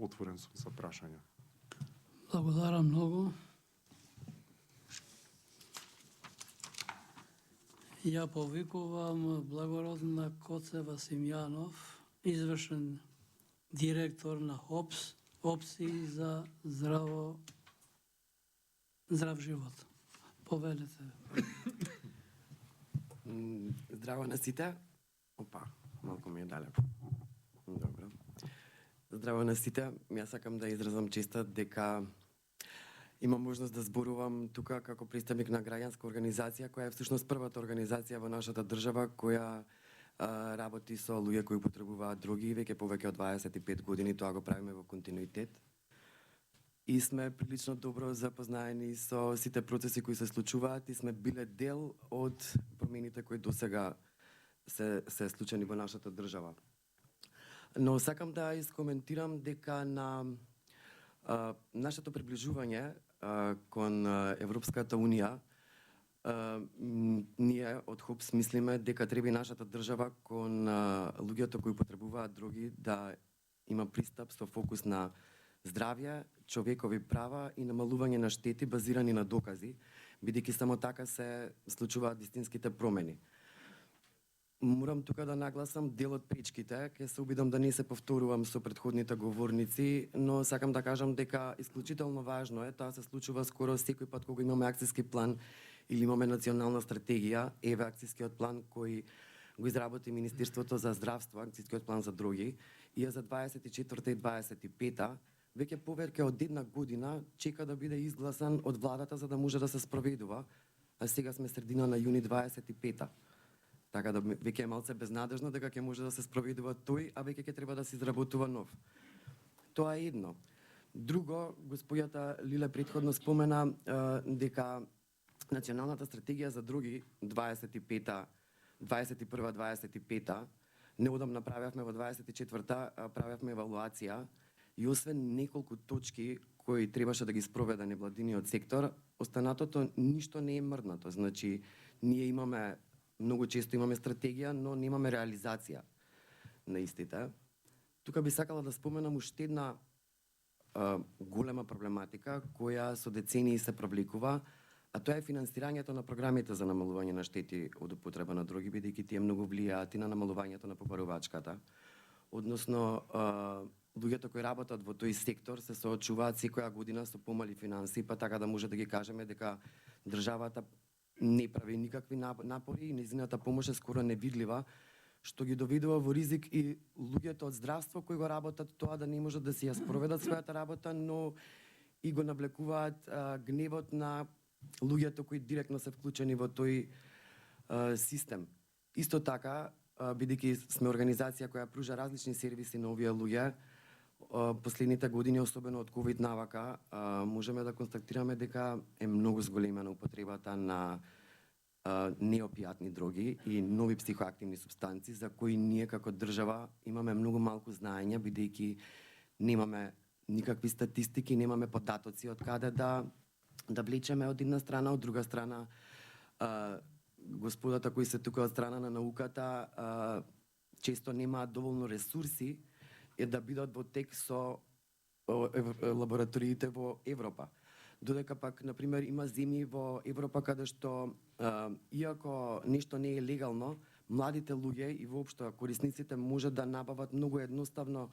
отворен сум за прашања. Благодарам многу. Ја повикувам благородна Коцева Симјанов, извршен директор на ХОПС, опции за здрав живот. Повелете. Здраво на сите. Опа, малку ми е далеко. Добро. Здраво на сите. Јас сакам да изразам честит дека имам можност да зборувам тука како представник на граѓанска организација, која е всушност првата организација во нашата држава која работи со луѓе кои употребуваат дроги веќе повеќе од 25 години, тоа го правиме во континуитет. И сме прилично добро запознаени со сите процеси кои се случуваат и сме биле дел од промените кои досега се случени во нашата држава. Но сакам да искоментирам дека на нашето приближување кон Европската Унија, ние од ХОПС мислиме дека треба нашата држава кон луѓето кои потребуваат дроги да има пристап со фокус на здравје, човекови права и намалување на штети базирани на докази, бидејќи само така се случуваат вистинските промени. Морам тука да нагласам дел од пречките, ќе се обидам да не се повторувам со претходните говорници, но сакам да кажам дека исклучително важно е, тоа се случува скоро секој пат кога имаме акцијски план или имаме национална стратегија, еве акцијскиот план кој го изработи Министерството за здравство, акцијскиот план за дроги, и за 24 и 25 веќе повеќе од една година чека да биде изгласан од владата за да може да се спроведува, а сега сме средина на јуни 25. Така да веќе е малце безнадежно дека ќе може да се спроведува тој, а веќе ќе треба да се изработува нов. Тоа е едно. Друго, господјата Лиле претходно спомена дека Националната стратегија за други 21-25 неодамна правевме во 24-та, правевме евалуација и освен неколку точки кои требаше да ги спроведе невладиниот сектор, останатото ништо не е мрднато. Значи, ние имаме многу често имаме стратегија, но немаме реализација на истите. Тука би сакала да споменам уште една голема проблематика која со децении се провлекува, а тоа е финансирањето на програмите за намалување на штети од употреба на дроги, бидејќи тие многу влијаат и на намалувањето на побарувачката. Односно, луѓето кои работат во тој сектор се соочуваат секоја година со помали финанси, па така да може да ги кажеме дека државата не прави никакви напори и нејзината помош е скоро невидлива, што ги доведува во ризик и луѓето од здравство кои го работат тоа да не можат да си ја спроведат својата работа, но и го навлекуваат гневот на луѓето кои директно се вклучени во тој систем. Исто така, бидејќи сме организација која пружа различни сервиси на овие луѓе, последните години, особено од ковид навака, можеме да констатираме дека е многу зголемена употребата на неопијатни дроги и нови психоактивни супстанци за кои ние како држава имаме многу малку знаење, бидејќи немаме никакви статистики, немаме податоци од каде да влечеме од една страна, од друга страна господата кои се тука од страна на науката често немаат доволно ресурси да бидат во тек со лабораториите во Европа. Додека пак, например, има земји во Европа каде што, иако нешто не е легално, младите луѓе и воопшто корисниците можат да набават многу едноставно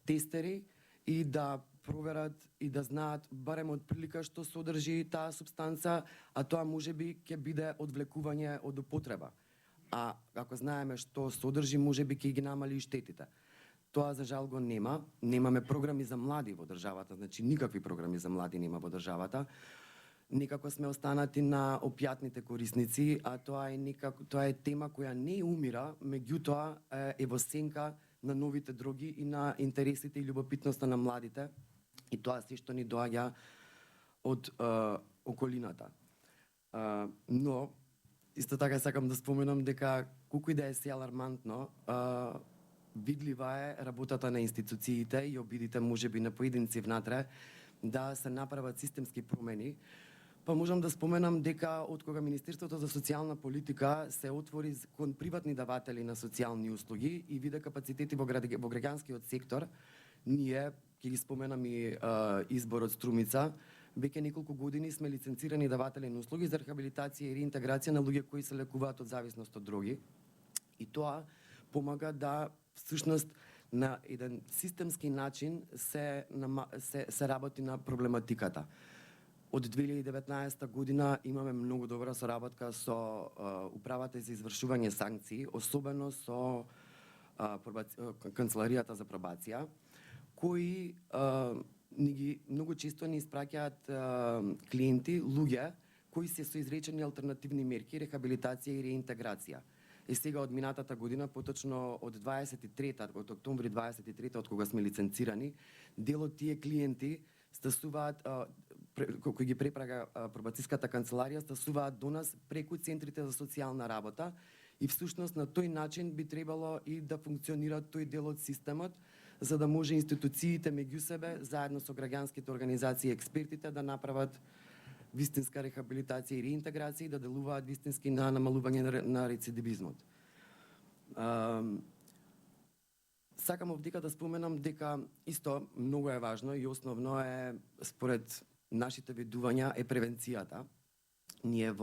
тестери и да проверат и да знаат барем од прилика што содржи таа супстанца, а тоа можеби ќе биде одвлекување од употреба. А ако знаеме што содржи, можеби ќе ги намали и штетите. Тоа за жал го нема. Немаме програми за млади во државата, значи никакви програми за млади нема во државата. Некако сме останати на опијатните корисници, а тоа е тема која не умира, меѓутоа е во сенка на новите дроги и на интересите и љубопитноста на младите. И тоа се што ни доаѓа од околината. Но исто така сакам да споменам дека колку и да е се алармантно, видлива е работата на институциите и обидите можеби на поединци внатре да се направат системски промени. Па можам да споменам дека од кога Министерството за социјална политика се отвори кон приватни даватели на социјални услуги и виде капацитети во граѓанскиот сектор, ние ќе ги споменам и изборот Струмица. Веќе неколку години сме лиценцирани даватели на услуги за рехабилитација и реинтеграција на луѓе кои се лекуваат од зависност од дроги. И тоа помага да всушност на еден системски начин се работи на проблематиката. Од 2019 година имаме многу добра соработка со Управата за извршување санкции, особено со Канцеларијата за пробација, кои многу често ни испраќаат клиенти, луѓе кои се со изречени алтернативни мерки, рехабилитација и реинтеграција. И сега од минатата година, поточно од 23-та, од октомври 23-та, од кога сме лиценцирани, дел од тие клиенти стасуваат, кои ги препрага пробациската канцеларија, стасуваат до нас преку центрите за социјална работа и всушност на тој начин би требало и да функционира тој дел од системот, за да може институциите меѓу себе, заедно со граѓанските организации и експертите, да направат вистинска рехабилитација и реинтеграција и да делуваат вистински на намалување на рецидивизмот. Сакам овдека да споменам дека исто многу е важно и основно е, според нашите видувања, е превенцијата. Ние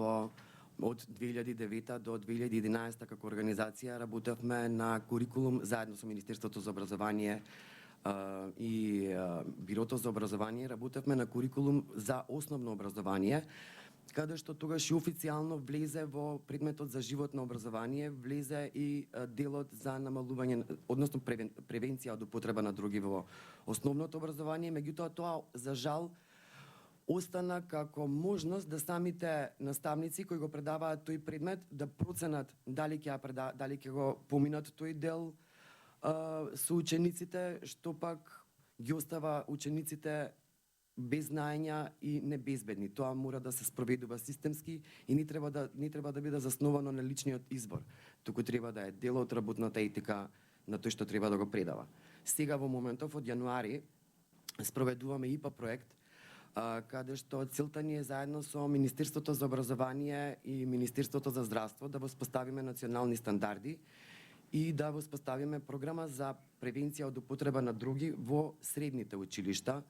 од 2009 до 2011 како организација работевме на курикулум заедно со Министерството за образование и Бирото за образование, работевме на курикулум за основно образование, каде што тогаш и официјално влезе во предметот за животно образование, влезе и делот за намалување, односно превенција од употреба на дроги во основното образование, меѓутоа тоа за жал остана како можност да самите наставници кои го предаваат тој предмет да проценат дали ќе го поминат тој дел со учениците, што пак ги остава учениците без знаења и небезбедни. Тоа мора да се спроведува системски и не треба да биде засновано на личниот избор, туку треба да е дел од работната етика на тој што треба да го предава. Сега во моментов од јануари спроведуваме ИПА проект, каде што целта ни е заедно со Министерството за образование и Министерството за здравство да воспоставиме национални стандарди и да воспоставиме програма за превенција од употреба на дроги во средните училишта,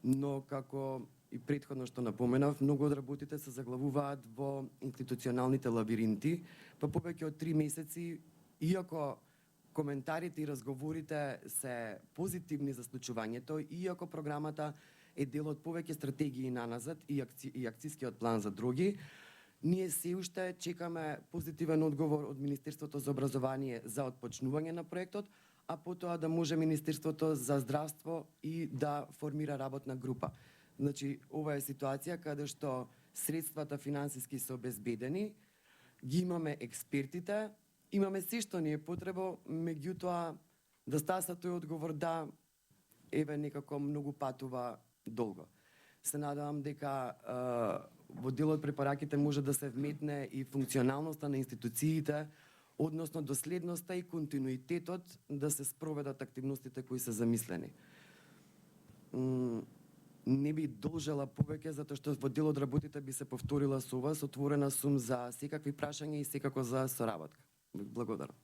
но како и претходно што напоменав, многу од работите се заглавуваат во институционалните лабиринти, па повеќе од 3 месеци, иако коментарите и разговорите се позитивни за случувањето, иако програмата е дел од повеќе стратегии наназад и акцискиот план за дроги, ние се уште чекаме позитивен одговор од Министерството за образование за отпочнување на проектот, а потоа да може Министерството за здравство и да формира работна група. Значи, ова е ситуација каде што средствата финансиски се обезбедени, ги имаме експертите, имаме се што ни е потребо, меѓутоа да стаса тој одговор да, еве некако многу патува долго. Се надевам дека во делот препараките може да се вметне и функционалноста на институциите, односно доследноста и континуитетот да се спроведат активностите кои се замислени. Не би должела повеќе, затоа што во дел од работите би се повторила со вас, отворена сум за секакви прашања и секако за соработка. Благодарам.